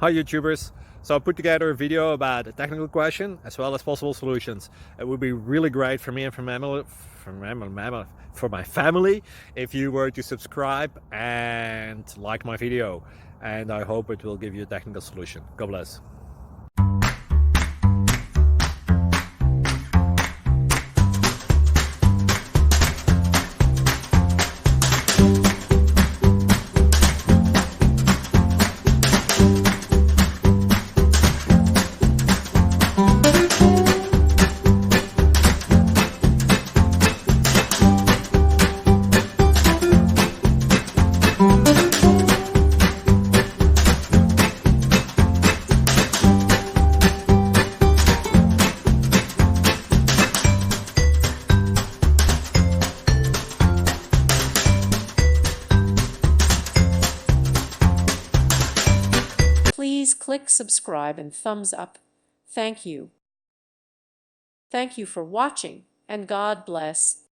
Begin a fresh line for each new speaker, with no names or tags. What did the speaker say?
Hi YouTubers! So I put together a video about a technical question as well as possible solutions. It would be really great for me and for my family if you were to subscribe and like my video, and I hope it will give you a technical solution. God bless.
Please click subscribe and thumbs up. Thank you. Thank you for watching, and God bless.